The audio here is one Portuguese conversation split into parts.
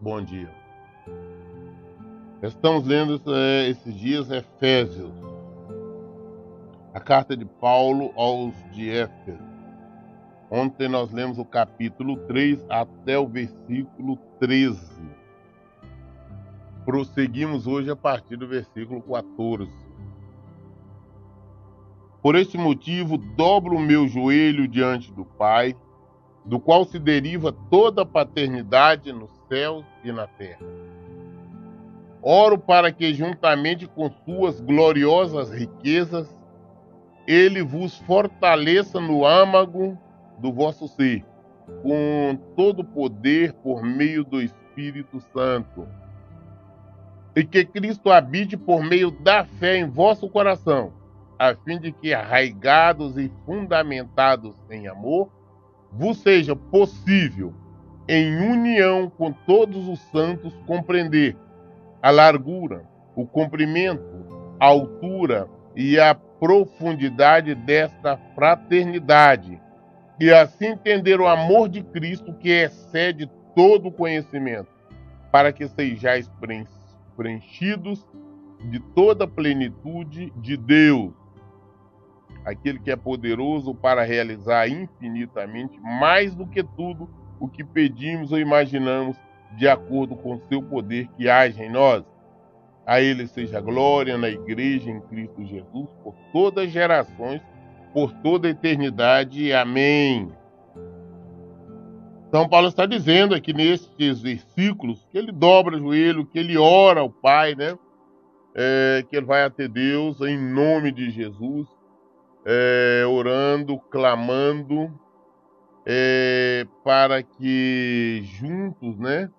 Bom dia. Estamos lendo esses dias Efésios, a carta de Paulo aos de Éfeso. Ontem nós lemos o capítulo 3 até o versículo 13. Prosseguimos hoje a partir do versículo 14. Por este motivo, dobro o meu joelho diante do Pai, do qual se deriva toda a paternidade nos céus e na terra. Oro para que, juntamente com suas gloriosas riquezas, ele vos fortaleça no âmago do vosso ser, com todo poder por meio do Espírito Santo, e que Cristo habite por meio da fé em vosso coração, a fim de que, arraigados e fundamentados em amor, vos seja possível, em união com todos os santos, compreender a largura, o comprimento, a altura e a profundidade desta fraternidade, e assim entender o amor de Cristo que excede todo conhecimento, para que sejais preenchidos de toda a plenitude de Deus, aquele que é poderoso para realizar infinitamente mais do que tudo o que pedimos ou imaginamos, de acordo com o seu poder que age em nós. A ele seja glória na igreja em Cristo Jesus por todas as gerações, por toda a eternidade. Amém. Então Paulo está dizendo aqui nestes versículos que ele dobra o joelho, que ele ora ao Pai, né? Que ele vai até Deus em nome de Jesus, orando, clamando, para que juntos, né,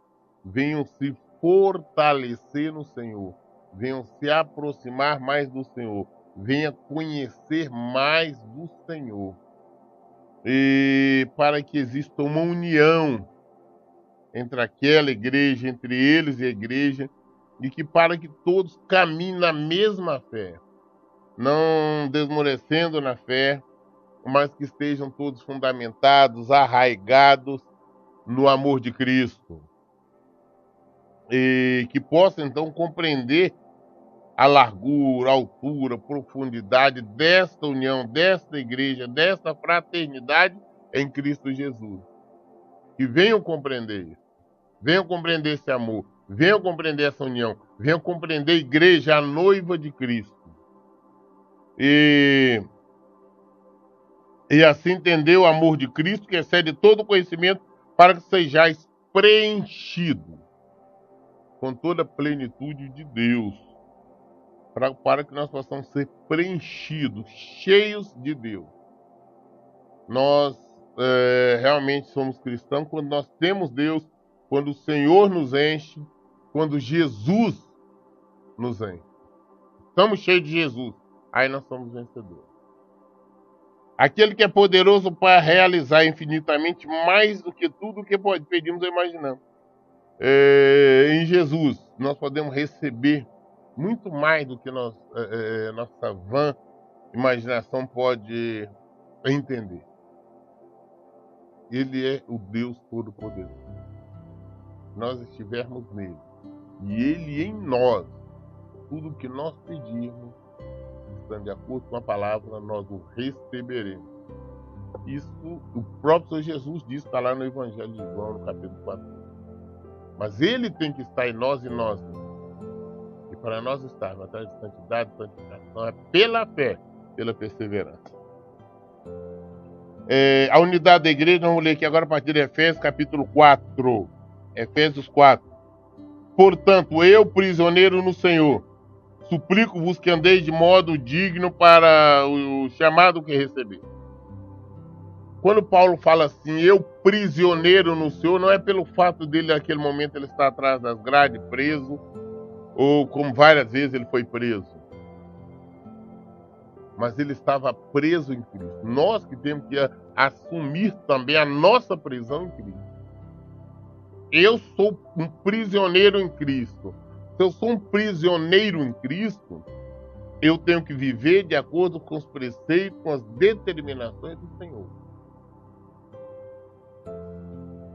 venham se fortalecer no Senhor, venham se aproximar mais do Senhor, venham conhecer mais do Senhor, e para que exista uma união entre aquela igreja, entre eles e a igreja, e que para que todos caminhem na mesma fé, não desmorecendo na fé, mas que estejam todos fundamentados, arraigados no amor de Cristo. E que possa então compreender a largura, a altura, a profundidade desta união, desta igreja, desta fraternidade em Cristo Jesus. Que venham compreender isso, venham compreender esse amor, venham compreender essa união, venham compreender a igreja, a noiva de Cristo. E assim entender o amor de Cristo, que excede todo conhecimento, para que sejais preenchidos com toda a plenitude de Deus, para que nós possamos ser preenchidos, cheios de Deus. Nós realmente somos cristãos quando nós temos Deus, quando o Senhor nos enche, quando Jesus nos enche. Estamos cheios de Jesus, aí nós somos vencedores. Aquele que é poderoso para realizar infinitamente mais do que tudo o que pedimos ou imaginamos. Em Jesus, nós podemos receber muito mais do que nossa vã imaginação pode entender. Ele é o Deus Todo-Poderoso. Nós estivermos nele e ele em nós, tudo que nós pedirmos, estando de acordo com a palavra, nós o receberemos. Isso o próprio Senhor Jesus disse, está lá no Evangelho de João, no capítulo 4. Mas ele tem que estar em nós e nós. E para nós estarmos atrás de santidade, santificação, é pela fé, pela perseverança. A unidade da igreja, vamos ler aqui agora a partir de Efésios, capítulo 4. Efésios 4. Portanto, eu, prisioneiro no Senhor, suplico-vos que andeis de modo digno para o chamado que recebi. Quando Paulo fala assim, eu prisioneiro no Senhor, não é pelo fato dele, naquele momento, ele estar atrás das grades, preso, ou como várias vezes ele foi preso. Mas ele estava preso em Cristo. Nós que temos que assumir também a nossa prisão em Cristo. Eu sou um prisioneiro em Cristo. Se eu sou um prisioneiro em Cristo, eu tenho que viver de acordo com os preceitos, com as determinações do Senhor.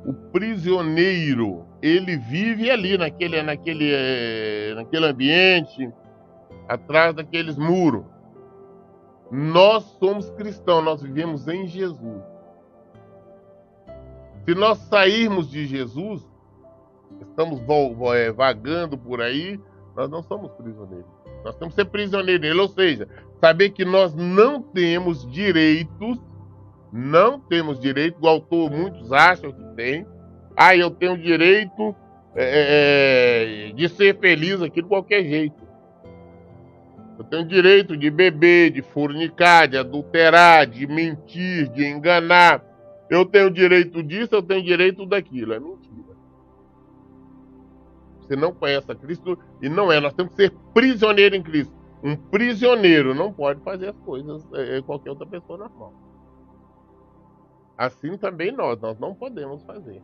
o prisioneiro, ele vive ali, naquele ambiente, atrás daqueles muros. Nós somos cristãos, nós vivemos em Jesus. Se nós sairmos de Jesus, estamos vagando por aí, nós não somos prisioneiros. Nós temos que ser prisioneiros dele, ou seja, saber que nós não temos direitos, igual muitos acham que tem. Eu tenho direito de ser feliz aqui de qualquer jeito. Eu tenho direito de beber, de fornicar, de adulterar, de mentir, de enganar. Eu tenho direito disso, eu tenho direito daquilo. É mentira. Você não conhece a Cristo e não é. Nós temos que ser prisioneiro em Cristo. Um prisioneiro não pode fazer as coisas qualquer outra pessoa normal. Assim também nós não podemos fazer.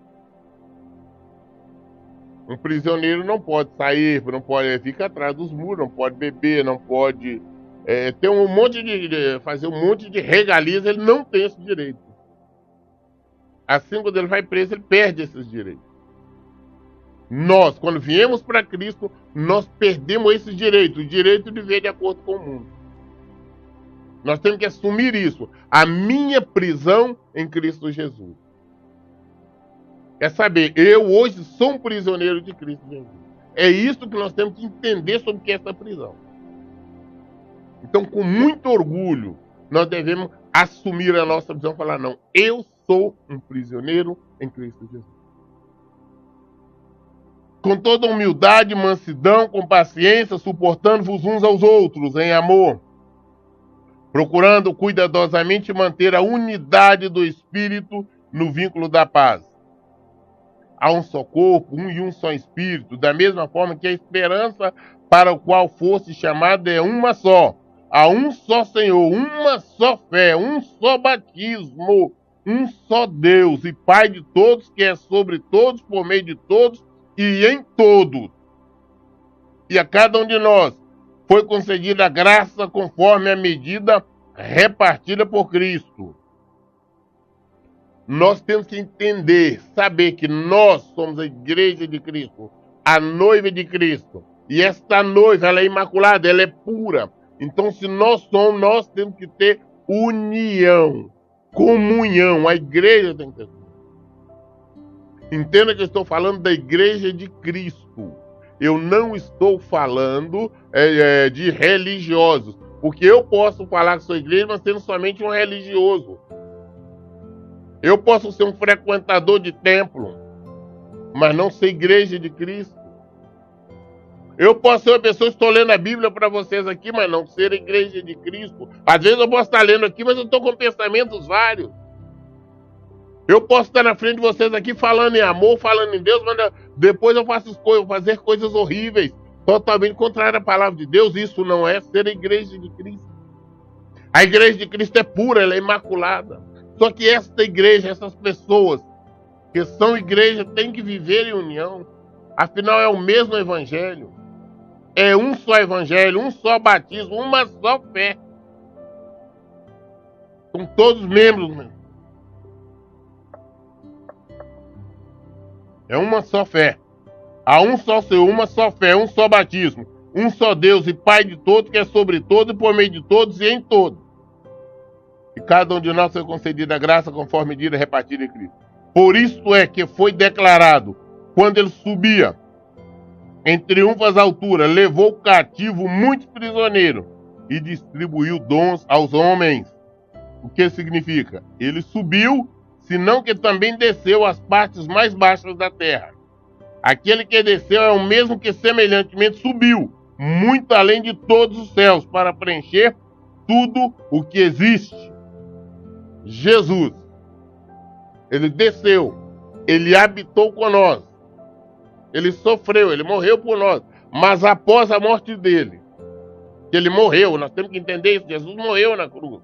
Um prisioneiro não pode sair, não pode ficar atrás dos muros, não pode beber, não pode ter fazer um monte de regalias, ele não tem esse direito. Assim, quando ele vai preso, ele perde esses direitos. Nós, quando viemos para Cristo, nós perdemos esses direitos, o direito de viver de acordo com o mundo. Nós temos que assumir isso. A minha prisão em Cristo Jesus. É saber, eu hoje sou um prisioneiro de Cristo Jesus. É isso que nós temos que entender sobre o que é essa prisão. Então, com muito orgulho, nós devemos assumir a nossa prisão e falar, não, eu sou um prisioneiro em Cristo Jesus. Com toda humildade, mansidão, com paciência, suportando-vos uns aos outros em amor, procurando cuidadosamente manter a unidade do Espírito no vínculo da paz. Há um só corpo, um e um só Espírito, da mesma forma que a esperança para o qual fosse chamado é uma só. Há um só Senhor, uma só fé, um só batismo, um só Deus e Pai de todos, que é sobre todos, por meio de todos e em todos. E a cada um de nós foi concedida a graça conforme a medida repartida por Cristo. Nós temos que entender, saber que nós somos a igreja de Cristo, a noiva de Cristo. E esta noiva, ela é imaculada, ela é pura. Então, se nós somos, nós temos que ter união, comunhão. A igreja tem que ter. Entenda que eu estou falando da igreja de Cristo. Eu não estou falando de religiosos. Porque eu posso falar que sou igreja, mas sendo somente um religioso. Eu posso ser um frequentador de templo, mas não ser igreja de Cristo. Eu posso ser uma pessoa, estou lendo a Bíblia para vocês aqui, mas não ser igreja de Cristo. Às vezes eu posso estar lendo aqui, mas eu estou com pensamentos vários. Eu posso estar na frente de vocês aqui falando em amor, falando em Deus, mas depois eu fazer coisas horríveis, totalmente contrárias à palavra de Deus. Isso não é ser a igreja de Cristo. A igreja de Cristo é pura, ela é imaculada. Só que esta igreja, essas pessoas que são igreja, têm que viver em união. Afinal, é o mesmo evangelho. É um só evangelho, um só batismo, uma só fé. São todos membros, mesmo. É uma só fé. Há um só Senhor, uma só fé, um só batismo. Um só Deus e Pai de todos, que é sobre todos e por meio de todos e em todos. E cada um de nós foi concedida a graça conforme medida repartida em Cristo. Por isso é que foi declarado, quando ele subia em triunfo às alturas, levou cativo muitos prisioneiros e distribuiu dons aos homens. O que significa? Ele subiu, senão que também desceu às partes mais baixas da terra. Aquele que desceu é o mesmo que semelhantemente subiu, muito além de todos os céus, para preencher tudo o que existe. Jesus, ele desceu, ele habitou com nós, ele sofreu, ele morreu por nós, mas após a morte dele, ele morreu, nós temos que entender isso, Jesus morreu na cruz,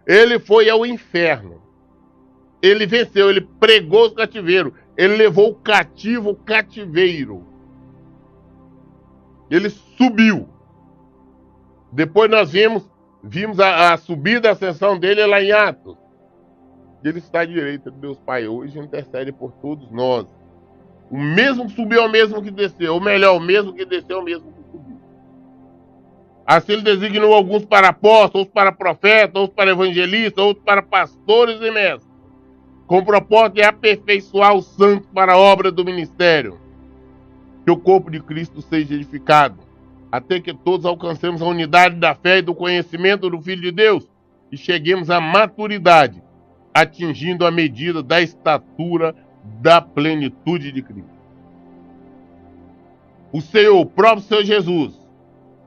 ele foi ao inferno, ele venceu, ele pregou os cativeiros, ele levou o cativo ao cativeiro, ele subiu, depois nós vimos a subida, a ascensão dele lá em Atos. que ele está à direita de Deus Pai hoje e intercede por todos nós. O mesmo que subiu é o mesmo que desceu, ou melhor, o mesmo que desceu é o mesmo que subiu. Assim ele designou alguns para apóstolos, outros para profetas, outros para evangelistas, outros para pastores e mestres, com o propósito de aperfeiçoar os santos para a obra do ministério, que o corpo de Cristo seja edificado, até que todos alcancemos a unidade da fé e do conhecimento do Filho de Deus e cheguemos à maturidade, atingindo a medida da estatura da plenitude de Cristo. O Senhor, o próprio Senhor Jesus,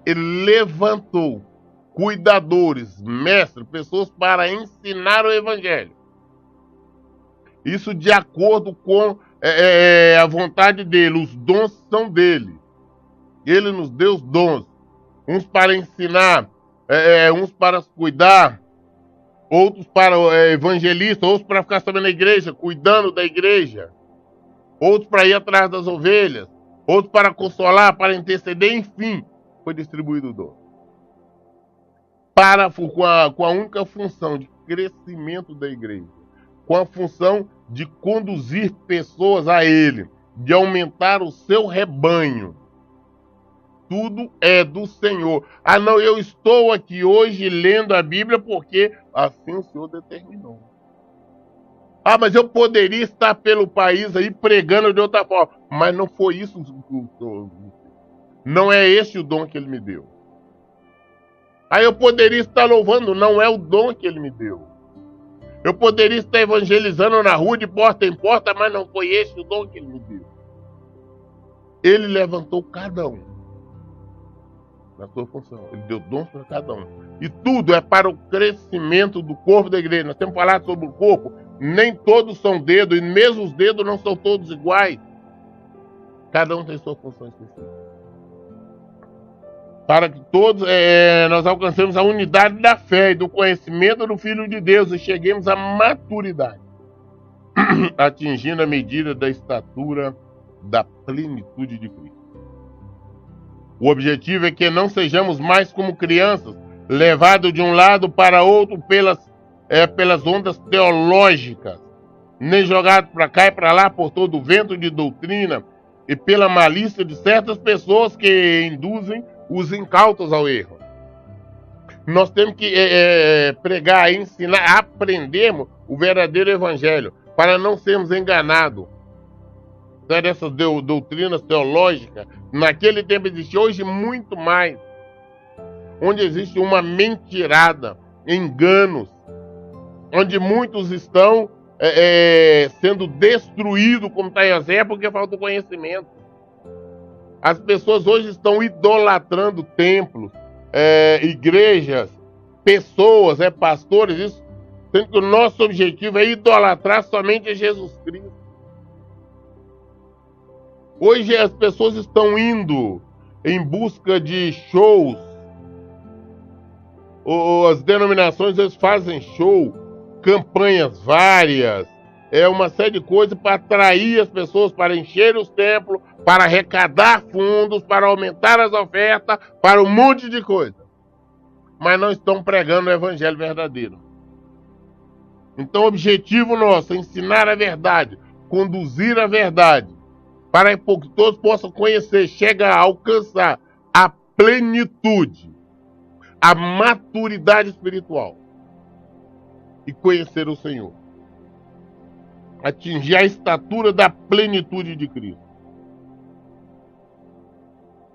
ele levantou cuidadores, mestres, pessoas para ensinar o Evangelho. Isso de acordo com a vontade dele, os dons são dele. Ele nos deu os dons, uns para ensinar, uns para cuidar, outros para evangelistas, outros para ficar sabendo da igreja, cuidando da igreja, outros para ir atrás das ovelhas, outros para consolar, para interceder, enfim, foi distribuído o dom. Com a única função de crescimento da igreja, com a função de conduzir pessoas a ele, de aumentar o seu rebanho. Tudo é do Senhor. Ah, não, eu estou aqui hoje lendo a Bíblia porque assim o Senhor determinou. Ah, mas eu poderia estar pelo país aí pregando de outra forma. Mas não foi isso. Não é esse o dom que ele me deu. Ah, eu poderia estar louvando. Não é o dom que ele me deu. Eu poderia estar evangelizando na rua de porta em porta, mas não foi esse o dom que ele me deu. Ele levantou cada um na sua função. Ele deu dons para cada um. E tudo é para o crescimento do corpo da igreja. Nós temos falado sobre o corpo. Nem todos são dedos, e mesmo os dedos não são todos iguais. Cada um tem sua função específica. Para que todos nós alcancemos a unidade da fé e do conhecimento do Filho de Deus e cheguemos à maturidade, atingindo a medida da estatura da plenitude de Cristo. O objetivo é que não sejamos mais como crianças, levados de um lado para outro pelas ondas teológicas, nem jogados para cá e para lá por todo o vento de doutrina e pela malícia de certas pessoas que induzem os incautos ao erro. Nós temos que pregar, ensinar, aprendermos o verdadeiro evangelho, para não sermos enganados. Dessas doutrinas teológicas, naquele tempo existia, hoje muito mais, onde existe uma mentirada, enganos, onde muitos estão sendo destruídos, como está em Oséias, porque falta conhecimento. As pessoas hoje estão idolatrando templos, igrejas, pessoas, pastores, isso, sendo que o nosso objetivo é idolatrar somente a Jesus Cristo. Hoje as pessoas estão indo em busca de shows. As denominações eles fazem show, campanhas várias, uma série de coisas para atrair as pessoas, para encher os templos, para arrecadar fundos, para aumentar as ofertas, para um monte de coisa. Mas não estão pregando o evangelho verdadeiro. Então o objetivo nosso é ensinar a verdade, conduzir a verdade, para que todos possam conhecer, chegar a alcançar a plenitude, a maturidade espiritual e conhecer o Senhor. Atingir a estatura da plenitude de Cristo.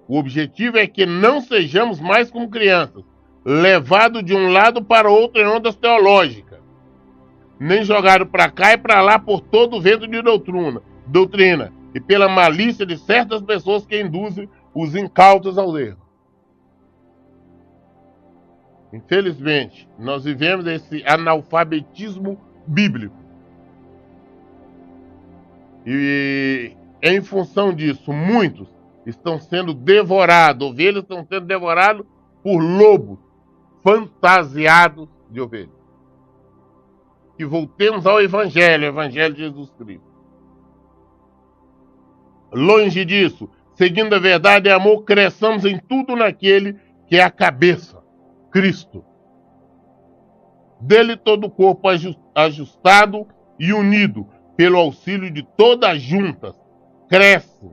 O objetivo é que não sejamos mais como crianças, levados de um lado para outro em ondas teológicas, nem jogados para cá e para lá por todo o vento de doutrina, e pela malícia de certas pessoas que induzem os incautos ao erro. Infelizmente, nós vivemos esse analfabetismo bíblico. E em função disso, muitos estão sendo devorados, ovelhas estão sendo devoradas por lobos fantasiados de ovelhas. Que voltemos ao Evangelho, o Evangelho de Jesus Cristo. Longe disso, seguindo a verdade e amor, cresçamos em tudo naquele que é a cabeça, Cristo. Dele todo o corpo ajustado e unido, pelo auxílio de todas as juntas, cresce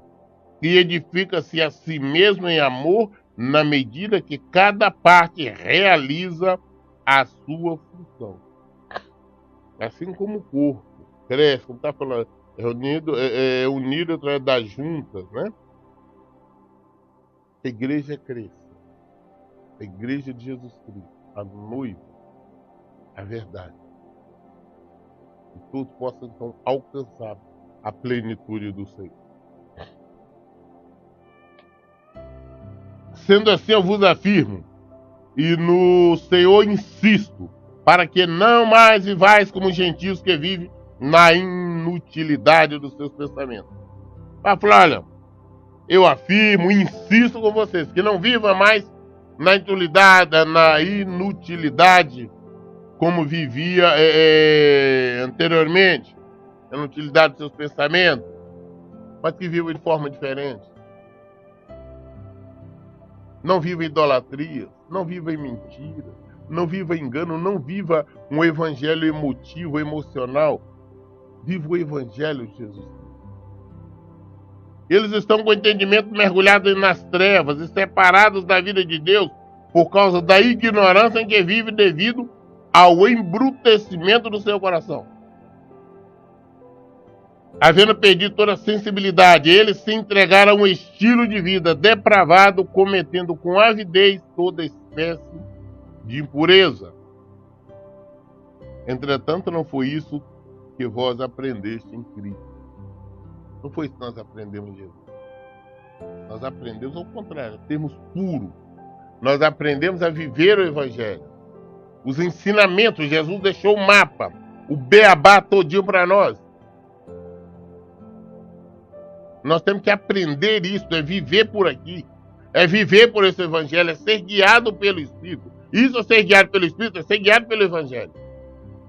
e edifica-se a si mesmo em amor, na medida que cada parte realiza a sua função. Assim como o corpo cresce, como está falando, é unido através das juntas, né? A igreja cresce. A igreja de Jesus Cristo, a noiva, a verdade. E todos possam então alcançar a plenitude do Senhor. Sendo assim, eu vos afirmo, e no Senhor insisto, para que não mais vivais como gentios que vivem na inutilidade dos seus pensamentos. Para falar, olha, eu afirmo, insisto com vocês, que não viva mais na inutilidade como vivia anteriormente, na inutilidade dos seus pensamentos, mas que viva de forma diferente. Não viva em idolatria, não viva em mentira, não viva em engano, não viva um evangelho emotivo, emocional. Viva o evangelho de Jesus. Eles estão com o entendimento mergulhado nas trevas e separados da vida de Deus por causa da ignorância em que vive devido ao embrutecimento do seu coração. Havendo perdido toda a sensibilidade, eles se entregaram a um estilo de vida depravado, cometendo com avidez toda espécie de impureza. Entretanto, não foi isso que vós aprendeste em Cristo. Não foi isso que nós aprendemos em Jesus. Nós aprendemos ao contrário, a termos puro. Nós aprendemos a viver o Evangelho. Os ensinamentos, Jesus deixou o mapa, o beabá todinho para nós. Nós temos que aprender isso, é viver por aqui. É viver por esse Evangelho, é ser guiado pelo Espírito. Isso é ser guiado pelo Espírito, é ser guiado pelo Evangelho.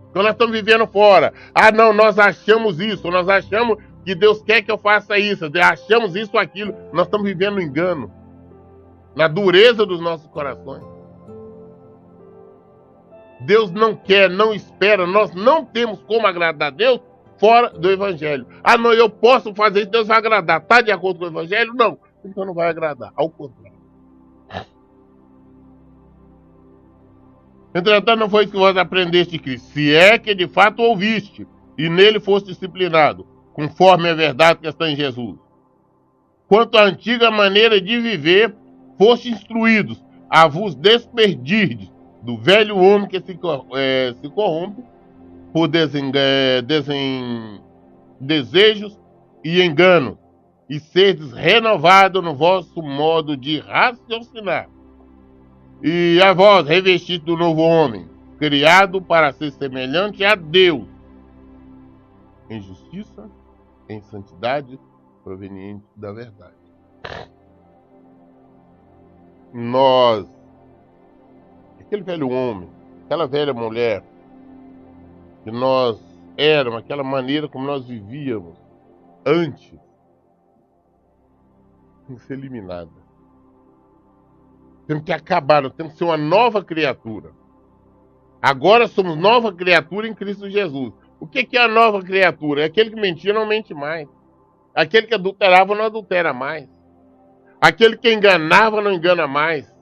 Então nós estamos vivendo fora. Ah, não, nós achamos isso, nós achamos que Deus quer que eu faça isso, achamos isso ou aquilo. Nós estamos vivendo no engano, na dureza dos nossos corações. Deus não quer, não espera, nós não temos como agradar a Deus fora do Evangelho. Ah, não, eu posso fazer isso, Deus vai agradar. Está de acordo com o Evangelho? Não. Então não vai agradar, ao contrário. Entretanto, não foi isso que vós aprendeste de Cristo, se é que de fato ouviste, e nele foste disciplinado, conforme a verdade que está em Jesus. Quanto à antiga maneira de viver, foste instruídos a vos despedirdes do velho homem que se corrompe por desejos e enganos, e sedes renovados no vosso modo de raciocinar. E a vós revestido do novo homem, criado para ser semelhante a Deus, em justiça, em santidade, proveniente da verdade. Nós, aquele velho homem, aquela velha mulher, que nós éramos, aquela maneira como nós vivíamos antes, tem que ser eliminada. Temos que acabar, nós temos que ser uma nova criatura. Agora somos nova criatura em Cristo Jesus. O que é a nova criatura? É aquele que mentia, não mente mais. Aquele que adulterava, não adultera mais. Aquele que enganava, não engana mais.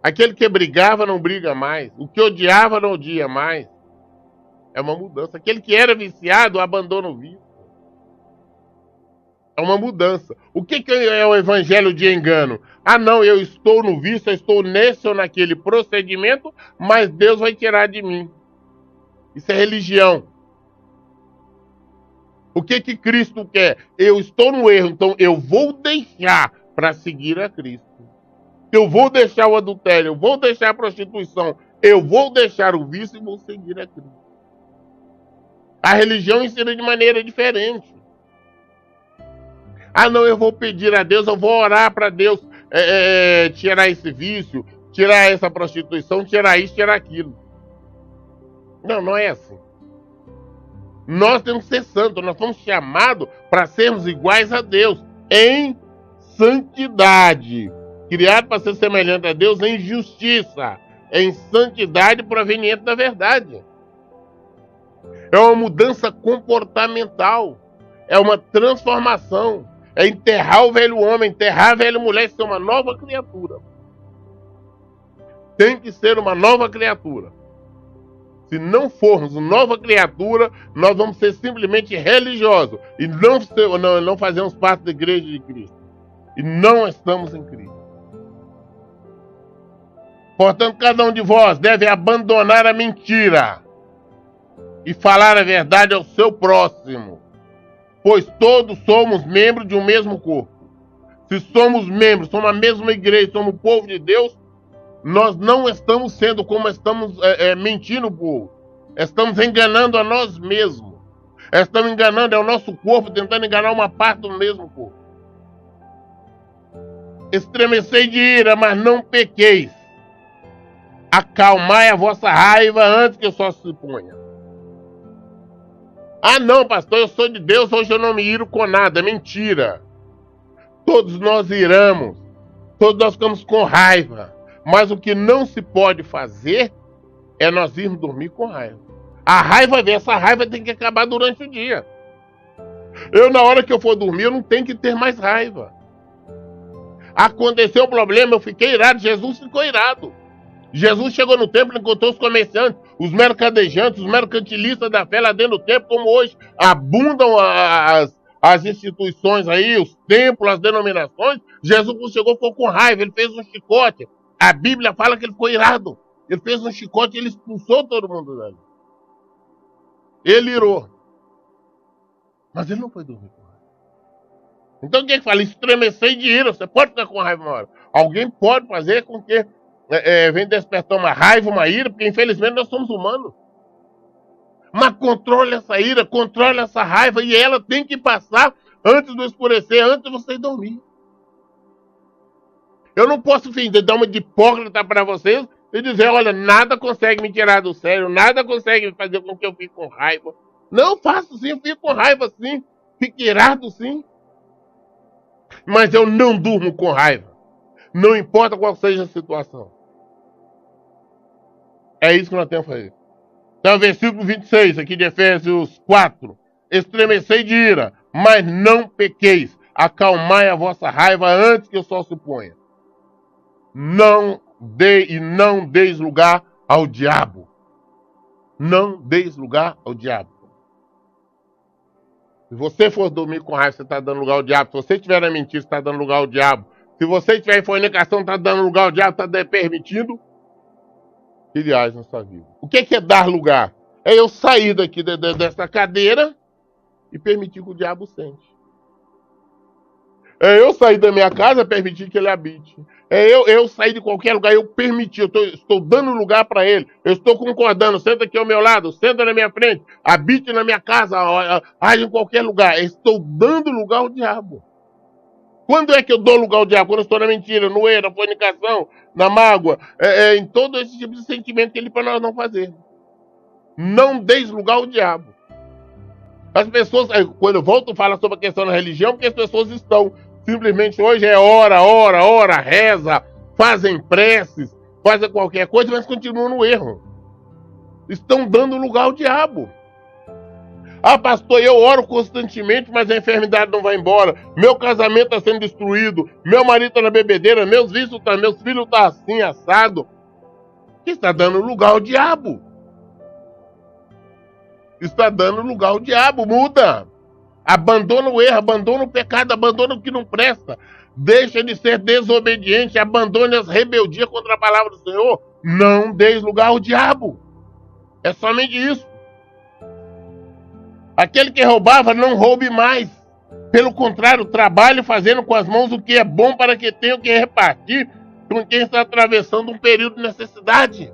Aquele que brigava, não briga mais. O que odiava, não odia mais. É uma mudança. Aquele que era viciado, abandona o vício. É uma mudança. O que é o evangelho de engano? Ah, não, eu estou no vício, eu estou nesse ou naquele procedimento, mas Deus vai tirar de mim. Isso é religião. O que Cristo quer? Eu estou no erro, então eu vou deixar para seguir a Cristo. Eu vou deixar o adultério, eu vou deixar a prostituição, eu vou deixar o vício e vou seguir a Cristo. A religião ensina de maneira diferente. Ah, não, eu vou pedir a Deus, eu vou orar para Deus tirar esse vício, tirar essa prostituição, tirar isso, tirar aquilo. Não, não é assim. Nós temos que ser santos, nós fomos chamados para sermos iguais a Deus, em santidade. Criado para ser semelhante a Deus em justiça, em santidade proveniente da verdade. É uma mudança comportamental. É uma transformação. É enterrar o velho homem, enterrar a velha mulher e ser uma nova criatura. Tem que ser uma nova criatura. Se não formos uma nova criatura, nós vamos ser simplesmente religiosos. E não fazemos parte da igreja de Cristo. E não estamos em Cristo. Portanto, cada um de vós deve abandonar a mentira e falar a verdade ao seu próximo, pois todos somos membros de um mesmo corpo. Se somos membros, somos a mesma igreja, somos o povo de Deus, nós não estamos sendo como estamos mentindo o povo. Estamos enganando a nós mesmos. Estamos enganando o nosso corpo, tentando enganar uma parte do mesmo corpo. Estremecei de ira, mas não pequeis. Acalmai a vossa raiva antes que o sol se ponha. Ah não, pastor, eu sou de Deus, hoje eu não me iro com nada. Mentira. Todos nós iramos. Todos nós ficamos com raiva. Mas o que não se pode fazer é nós irmos dormir com raiva. A raiva vem, essa raiva tem que acabar durante o dia. Eu, na hora que eu for dormir, eu não tenho que ter mais raiva. Aconteceu um problema, eu fiquei irado, Jesus ficou irado. Jesus chegou no templo e encontrou os comerciantes, os mercadejantes, os mercantilistas da fé lá dentro do templo, como hoje abundam as instituições aí, os templos, as denominações. Jesus chegou e ficou com raiva, ele fez um chicote. A Bíblia fala que ele ficou irado. Ele fez um chicote e ele expulsou todo mundo dali. Ele irou. Mas ele não foi dormir com raiva. Então o que fala? Estremecei de ira. Você pode ficar com raiva uma hora. Alguém pode fazer com que vem despertar uma raiva, uma ira, porque infelizmente nós somos humanos. Mas controle essa ira, controle essa raiva, e ela tem que passar antes do escurecer, antes de você dormir. Eu não posso fingir, dar uma de hipócrita para vocês e dizer, olha, nada consegue me tirar do sério, nada consegue fazer com que eu fique com raiva. Não, faço sim, eu fico com raiva sim, fico irado sim. Mas eu não durmo com raiva. Não importa qual seja a situação. É isso que nós temos que fazer. Então, versículo 26, aqui de Efésios 4. Estremecei de ira, mas não pequeis. Acalmai a vossa raiva antes que o sol se ponha. Não deis lugar ao diabo. Não deis lugar ao diabo. Se você for dormir com raiva, você está dando lugar ao diabo. Se você estiver na mentira, você está dando lugar ao diabo. Se você estiver em fornicação, está dando lugar ao diabo, está permitindo que ele age na sua vida. O que é dar lugar? É eu sair daqui dessa cadeira e permitir que o diabo sente. É eu sair da minha casa e permitir que ele habite. É eu sair de qualquer lugar e eu permitir. Eu estou dando lugar para ele. Eu estou concordando. Senta aqui ao meu lado, senta na minha frente, habite na minha casa, age em qualquer lugar. Eu estou dando lugar ao diabo. Quando é que eu dou lugar ao diabo? Quando eu estou na mentira, no erro, na fornicação, na mágoa, em todo esse tipo de sentimento que ele para nós não fazer. Não deis lugar ao diabo. As pessoas, quando eu volto a falar sobre a questão da religião, porque as pessoas estão simplesmente hoje ora, reza, fazem preces, fazem qualquer coisa, mas continuam no erro. Estão dando lugar ao diabo. Ah, pastor, eu oro constantemente, mas a enfermidade não vai embora. Meu casamento está sendo destruído. Meu marido está na bebedeira. Meus filhos estão assim, assado. Está dando lugar ao diabo. Está dando lugar ao diabo. Muda. Abandona o erro, abandona o pecado, abandona o que não presta. Deixa de ser desobediente, abandone as rebeldias contra a palavra do Senhor. Não deis lugar ao diabo. É somente isso. Aquele que roubava, não roube mais. Pelo contrário, trabalhe fazendo com as mãos o que é bom para que tenha o que repartir com quem está atravessando um período de necessidade.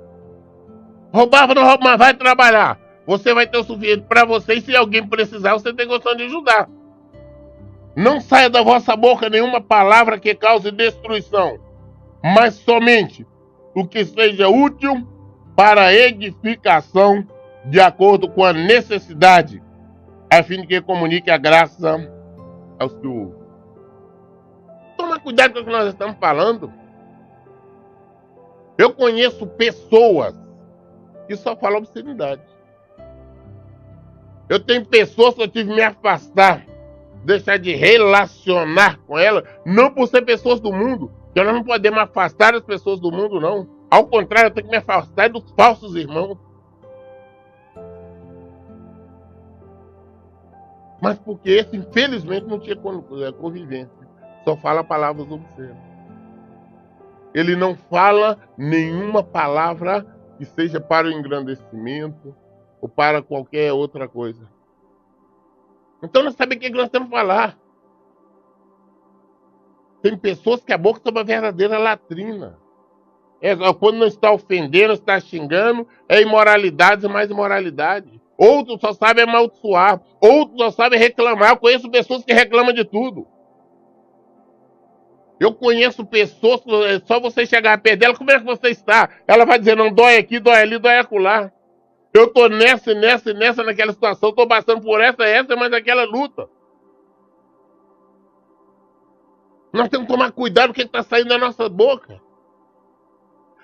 Roubava, não rouba, mas vai trabalhar. Você vai ter o suficiente para você e se alguém precisar, você tem condição de ajudar. Não saia da vossa boca nenhuma palavra que cause destruição, mas somente o que seja útil para a edificação de acordo com a necessidade, a fim de que comunique a graça aos que ouvem. Toma cuidado com o que nós estamos falando. Eu conheço pessoas que só falam obscenidade. Eu tenho pessoas que eu tive que me afastar, deixar de relacionar com elas, não por ser pessoas do mundo, que nós não podemos afastar as pessoas do mundo, não. Ao contrário, eu tenho que me afastar dos falsos irmãos. Mas porque esse, infelizmente, não tinha convivência. Só fala palavras obscenas. Ele não fala nenhuma palavra que seja para o engrandecimento ou para qualquer outra coisa. Então nós sabemos o que nós temos que falar. Tem pessoas que a boca é uma verdadeira latrina. Quando não está ofendendo, está xingando, é imoralidade e mais imoralidade. Outros só sabem amaldiçoar, outros só sabem reclamar. Eu conheço pessoas que reclamam de tudo. Eu conheço pessoas, só você chegar perto dela, como é que você está? Ela vai dizer, não, dói aqui, dói ali, dói acolá. Eu estou nessa, naquela situação, estou passando por essa, mas aquela luta. Nós temos que tomar cuidado com o que está saindo da nossa boca.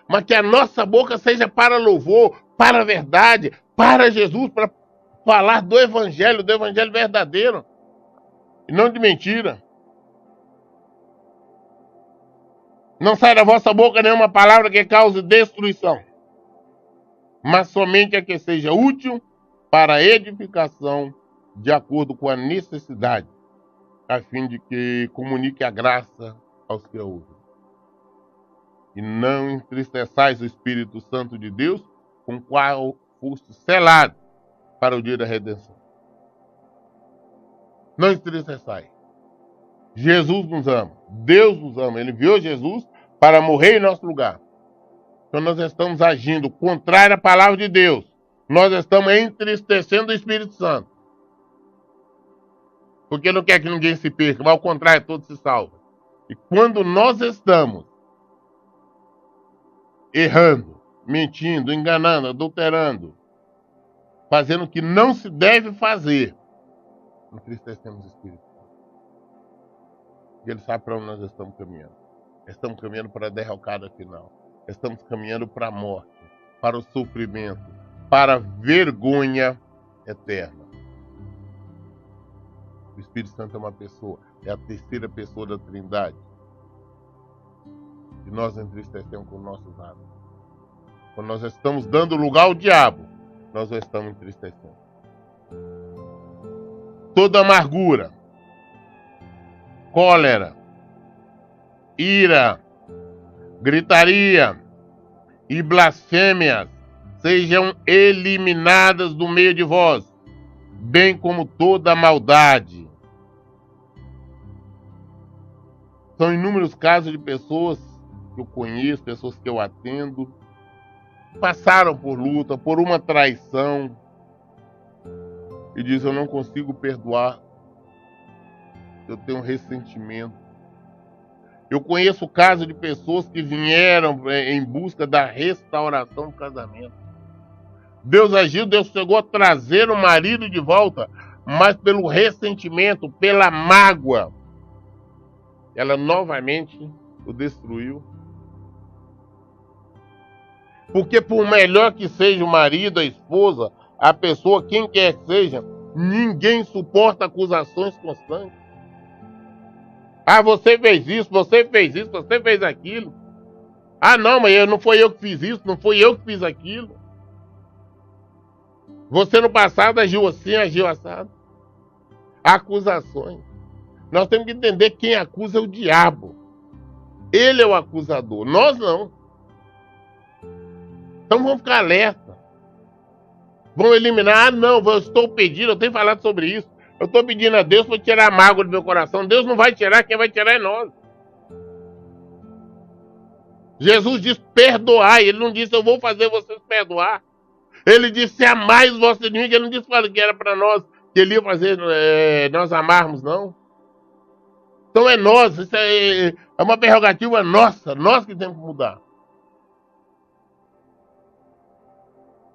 Mas que a nossa boca seja para louvor, para a verdade, para Jesus, para falar do evangelho verdadeiro. E não de mentira. Não sai da vossa boca nenhuma palavra que cause destruição, mas somente a que seja útil para a edificação, de acordo com a necessidade, a fim de que comunique a graça aos que a ouvem. E não entristeçais o Espírito Santo de Deus, com o qual foste selado para o dia da redenção. Não entristeçais. Jesus nos ama, Deus nos ama. Ele enviou Jesus para morrer em nosso lugar. Então nós estamos agindo contrário à palavra de Deus. Nós estamos entristecendo o Espírito Santo. Porque não quer que ninguém se perca, mas ao contrário, todos se salvam. E quando nós estamos errando, mentindo, enganando, adulterando, fazendo o que não se deve fazer, entristecemos o Espírito Santo. E ele sabe para onde nós estamos caminhando. Estamos caminhando para a derrocada final. Estamos caminhando para a morte, para o sofrimento, para a vergonha eterna. O Espírito Santo é uma pessoa, é a terceira pessoa da Trindade. E nós entristecemos com nossos atos. Quando nós estamos dando lugar ao diabo, nós o estamos entristecendo. Toda amargura, cólera, ira, gritaria e blasfêmias sejam eliminadas do meio de vós, bem como toda maldade. São inúmeros casos de pessoas que eu conheço, pessoas que eu atendo, passaram por luta, por uma traição, e dizem, eu não consigo perdoar, eu tenho ressentimento. Eu conheço o caso de pessoas que vieram em busca da restauração do casamento. Deus agiu, Deus chegou a trazer o marido de volta, mas pelo ressentimento, pela mágoa, ela novamente o destruiu. Porque por melhor que seja o marido, a esposa, a pessoa, quem quer que seja, ninguém suporta acusações constantes. Ah, você fez isso, você fez isso, você fez aquilo. Ah, não, mas não foi eu que fiz isso, não foi eu que fiz aquilo. Você no passado agiu assim, agiu assado. Acusações. Nós temos que entender quem acusa é o diabo. Ele é o acusador, nós não. Então vamos ficar alerta. Vamos eliminar, não, eu estou pedindo, eu tenho falado sobre isso. Eu estou pedindo a Deus para tirar a mágoa do meu coração. Deus não vai tirar, quem vai tirar é nós. Jesus disse perdoar, ele não disse eu vou fazer vocês perdoar. Ele disse amai os vossos inimigos, ele não disse que era para nós, que ele ia fazer nós amarmos, não. Então é nós, isso é uma prerrogativa nossa, nós que temos que mudar.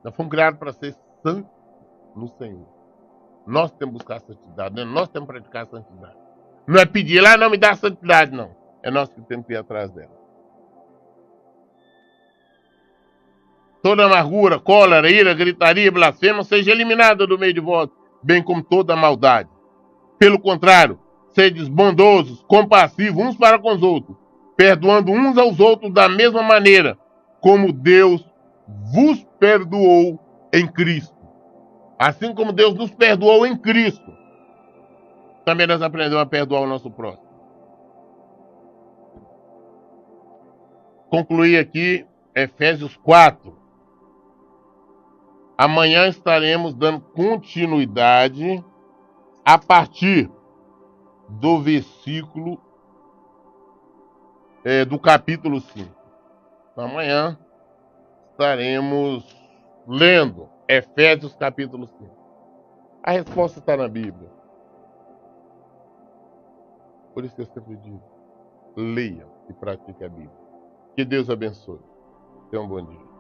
Nós fomos criados para ser santos no Senhor. Nós temos que buscar a santidade, né? Nós temos que praticar a santidade. Não é pedir lá, não me dá a santidade, não. É nós que temos que ir atrás dela. Toda amargura, cólera, ira, gritaria, blasfêmia seja eliminada do meio de vós, bem como toda maldade. Pelo contrário, sedes bondosos, compassivos uns para com os outros, perdoando uns aos outros da mesma maneira, como Deus vos perdoou em Cristo. Assim como Deus nos perdoou em Cristo, também nós aprendemos a perdoar o nosso próximo. Concluir aqui Efésios 4. Amanhã estaremos dando continuidade a partir do versículo do capítulo 5. Então, amanhã estaremos lendo Efésios capítulo 5. A resposta está na Bíblia. Por isso que eu sempre digo, leia e pratique a Bíblia. Que Deus abençoe. Tenha um bom dia.